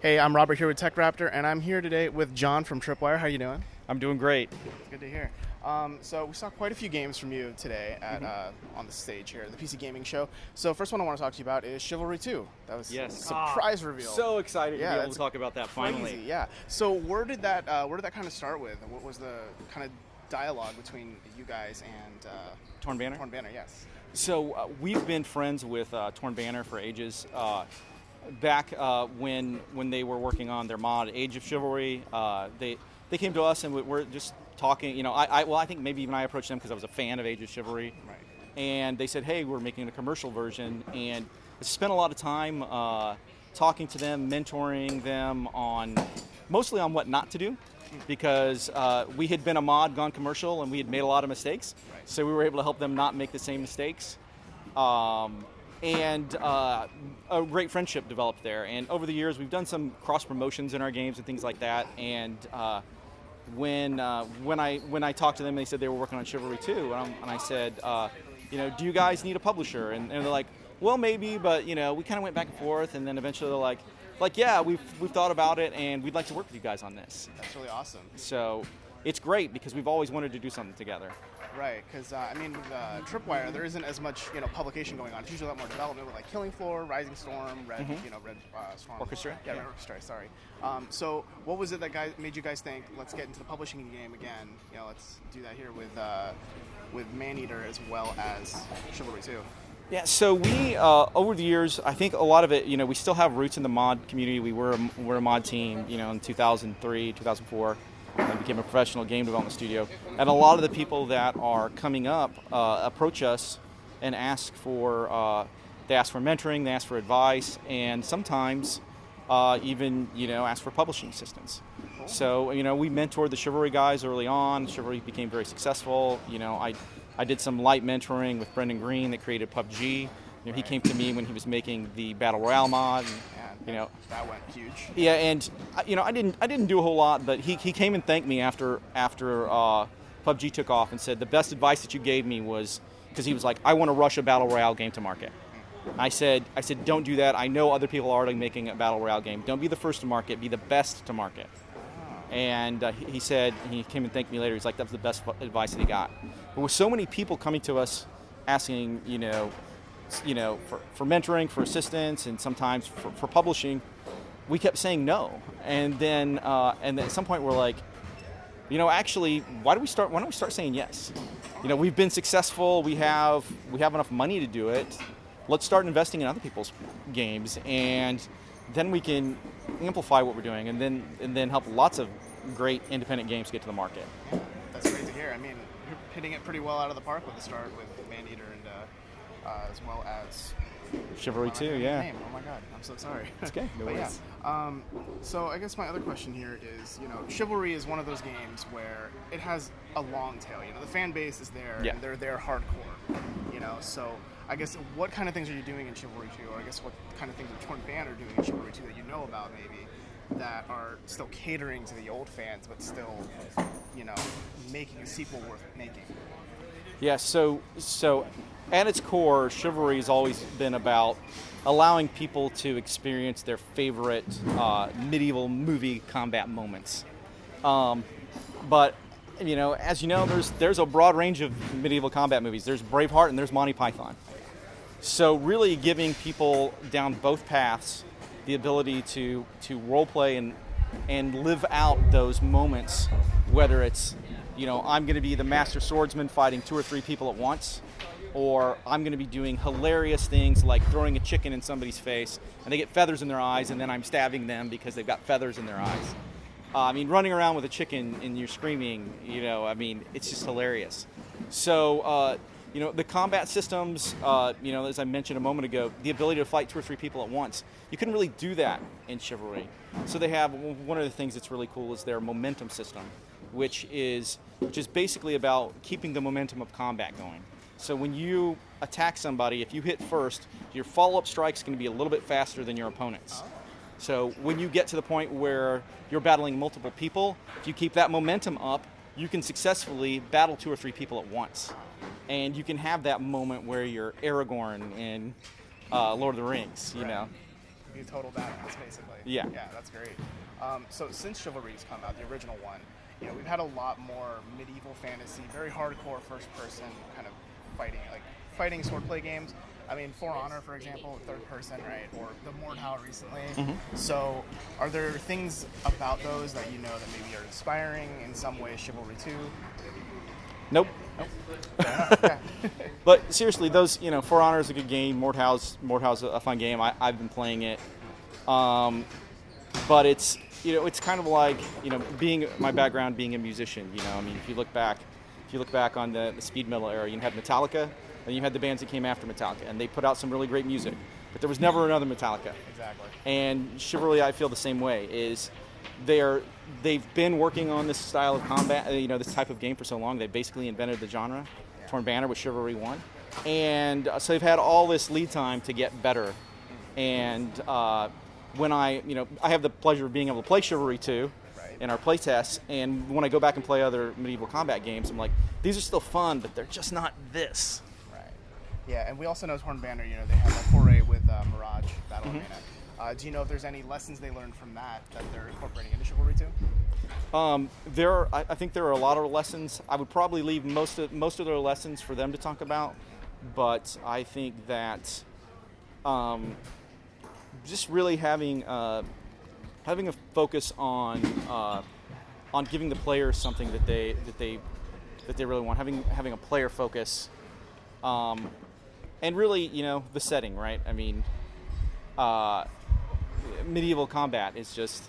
Hey, I'm Robert here with TechRaptor, and I'm here today with John from Tripwire. How you doing? I'm doing great. It's good to hear. So we saw quite a few games from you today at on the stage here at the PCGamingShow. So first one I want to talk to you about is Chivalry 2. That was a surprise reveal. So excited to be able to talk about that finally. Crazy, yeah. So where did that kind of start with? What was the kind of dialogue between you guys and Torn Banner? Torn Banner, yes. So we've been friends with Torn Banner for ages. Back when they were working on their mod Age of Chivalry, they came to us and we're just talking. You know, I think maybe even I approached them because I was a fan of Age of Chivalry, right. And they said, hey, we're making a commercial version, and I spent a lot of time talking to them, mentoring them mostly on what not to do, because we had been a mod gone commercial and we had made a lot of mistakes, right. So we were able to help them not make the same mistakes. And a great friendship developed there. And over the years, we've done some cross promotions in our games and things like that. And when I talked to them, they said they were working on Chivalry 2, and I said, do you guys need a publisher? And they're like, well, maybe, but we kind of went back and forth, and then eventually they're like, yeah, we've thought about it, and we'd like to work with you guys on this. That's really awesome. So it's great because we've always wanted to do something together. Right, because with Tripwire, there isn't as much publication going on. It's usually a lot more development with like Killing Floor, Rising Storm, Red Storm. Orchestra. Yeah, Red Orchestra. Sorry. So what was it that made you guys think, let's get into the publishing game again? Let's do that here with Maneater as well as Chivalry 2. Yeah, so we over the years, I think a lot of it, we still have roots in the mod community. We're a mod team, in 2003, 2004. I became a professional game development studio, and a lot of the people that are coming up approach us and ask for mentoring, they ask for advice, and sometimes even ask for publishing assistance. Cool. So we mentored the Chivalry guys early on. Chivalry became very successful. I did some light mentoring with Brendan Green that created PUBG. He came to me when he was making the Battle Royale mod. And, that went huge. Yeah, and I didn't do a whole lot, but he came and thanked me after PUBG took off and said the best advice that you gave me was, because he was like, I want to rush a Battle Royale game to market. I said don't do that. I know other people are already making a Battle Royale game. Don't be the first to market. Be the best to market. And he said, he came and thanked me later. He's like, that was the best advice that he got. But with so many people coming to us asking, for mentoring, for assistance, and sometimes for publishing, we kept saying no. And then at some point we're like, actually, why don't we start saying yes? We've been successful. We have enough money to do it. Let's start investing in other people's games, and then we can amplify what we're doing, and then help lots of great independent games get to the market. Yeah, that's great to hear. I mean, you're hitting it pretty well out of the park with the start with Maneater and as well as Chivalry 2, yeah. Name. Oh my God, I'm so sorry. It's okay, no worries. Yeah. So I guess my other question here is, Chivalry is one of those games where it has a long tail. The fan base is there, and they're there hardcore. So I guess what kind of things are you doing in Chivalry 2, or I guess what kind of things are Torn Banner doing in Chivalry 2 that you know about maybe that are still catering to the old fans, but still, making a sequel worth making? Yeah. So at its core, Chivalry has always been about allowing people to experience their favorite medieval movie combat moments. But as you know, there's a broad range of medieval combat movies. There's Braveheart and there's Monty Python. So really giving people down both paths the ability to role play and live out those moments, whether it's I'm going to be the master swordsman fighting 2 or 3 people at once, or I'm going to be doing hilarious things like throwing a chicken in somebody's face and they get feathers in their eyes, and then I'm stabbing them because they've got feathers in their eyes. Running around with a chicken and you're screaming, it's just hilarious. So, the combat systems, as I mentioned a moment ago, the ability to fight 2 or 3 people at once, you couldn't really do that in Chivalry. So they have, one of the things that's really cool is their momentum system, which is basically about keeping the momentum of combat going. So when you attack somebody, if you hit first, your follow-up strike's going to be a little bit faster than your opponent's. So when you get to the point where you're battling multiple people, if you keep that momentum up, you can successfully battle 2 or 3 people at once. And you can have that moment where you're Aragorn in Lord of the Rings, You total badass, basically. Yeah. Yeah, that's great. So since Chivalry's come out, the original one, we've had a lot more medieval fantasy, very hardcore first-person kind of fighting swordplay games. I mean, For Honor, for example, third person, right? Or the Mordhau recently. Mm-hmm. So are there things about those that that maybe are inspiring in some way Chivalry 2? Nope. Yeah. But seriously, those, For Honor is a good game. Mordhau's a fun game. I've been playing it. But it's, it's kind of like, being my background being a musician, I mean, if you look back on the speed metal era, you had Metallica, and you had the bands that came after Metallica, and they put out some really great music, but there was never another Metallica. Exactly. And Chivalry, I feel the same way, is they've been working on this style of combat, this type of game for so long. They basically invented the genre. Yeah. Torn Banner with Chivalry 1. And so they've had all this lead time to get better. And when I have the pleasure of being able to play Chivalry 2 in our playtests, and when I go back and play other medieval combat games, I'm like, these are still fun, but they're just not this. Right. Yeah, and we also know Torn Banner, they have a foray with Mirage Battle Arena. Do you know if there's any lessons they learned from that they're incorporating into Chivalry 2? I think there are a lot of lessons. I would probably leave most of their lessons for them to talk about, but I think that just really having a focus on giving the players something that they really want, having a player focus, and really the setting, right? I mean, medieval combat is just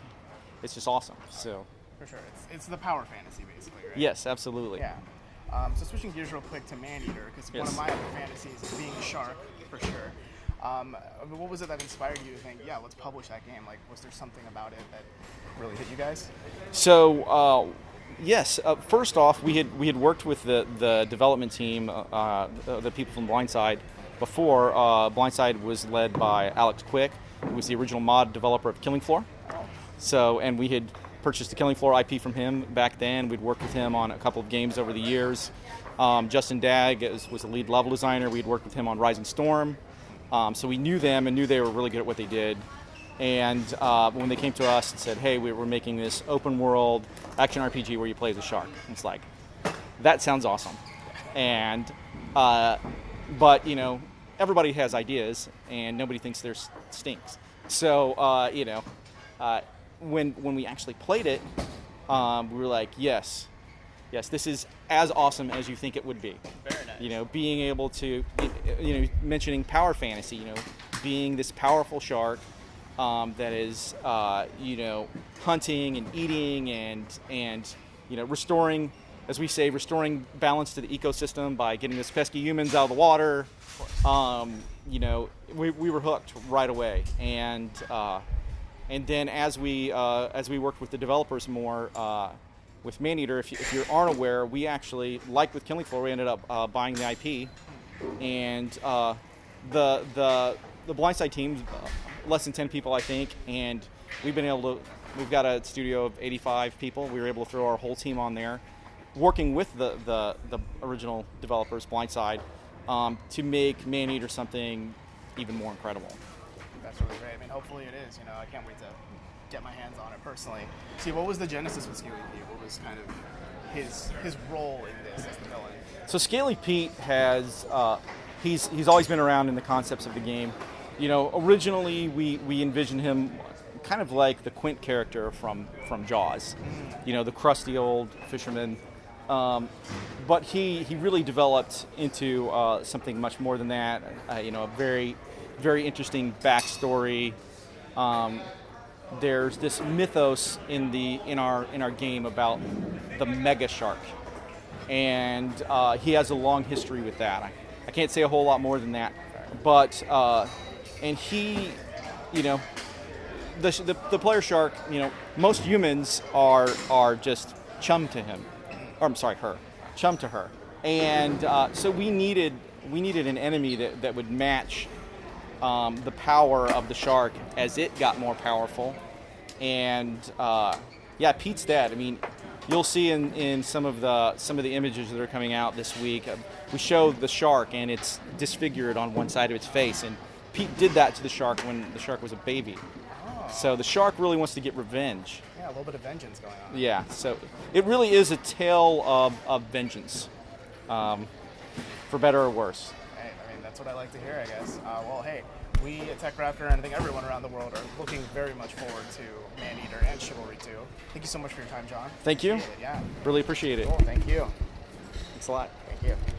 awesome. So for sure, it's the power fantasy basically, right? Yes, absolutely. Yeah. So switching gears real quick to Maneater, because one of my other fantasies is being a shark for sure. What was it that inspired you to think, let's publish that game? Like, was there something about it that really hit you guys? So, yes. First off, we had worked with the development team, the people from Blindside, before. Blindside was led by Alex Quick, who was the original mod developer of Killing Floor. So, and we had purchased the Killing Floor IP from him back then. We'd worked with him on a couple of games over the years. Justin Dagg was the lead level designer. We'd worked with him on Rising Storm. So we knew them and knew they were really good at what they did. And when they came to us and said, hey, we're making this open world action RPG where you play as a shark, it's like, that sounds awesome. And but everybody has ideas and nobody thinks theirs stinks. So when we actually played it, we were like, yes, this is as awesome as you think it would be. Very nice. Being able to, mentioning power fantasy, being this powerful shark that is, hunting and eating and restoring, as we say, restoring balance to the ecosystem by getting those pesky humans out of the water. We were hooked right away, and then as we worked with the developers more. With Maneater, if you aren't aware, we actually, like with Killing Floor, we ended up buying the IP, and the Blindside team, less than 10 people, I think, and we've got a studio of 85 people. We were able to throw our whole team on there, working with the original developers, Blindside, to make Maneater something even more incredible. That's really great. I mean, hopefully it is. I can't wait to get my hands on it personally. See, what was the genesis with Scaly Pete? What was kind of his role in this as the villain? So Scaly Pete has he's always been around in the concepts of the game. Originally we envisioned him kind of like the Quint character from Jaws. The crusty old fisherman. But he really developed into something much more than that. A very, very interesting backstory. There's this mythos in our game about the mega shark, and he has a long history with that. I can't say a whole lot more than that, but and he, the player shark, most humans are just chum to him, or I'm sorry, chum to her, and so we needed an enemy that would match the power of the shark as it got more powerful. And Pete's dead. I mean, you'll see in some of the images that are coming out this week, we show the shark and it's disfigured on one side of its face, and Pete did that to the shark when the shark was a baby. Oh. So the shark really wants to get revenge. Yeah, a little bit of vengeance going on. Yeah, so it really is a tale of vengeance, for better or worse. Hey, I mean, that's what I like to hear, I guess. Well, hey, we at TechRaptor, and I think everyone around the world, are looking very much forward to Maneater and Chivalry 2. Thank you so much for your time, John. Thank you. Appreciate it, yeah. Really appreciate it. Cool, thank you. Thanks a lot. Thank you.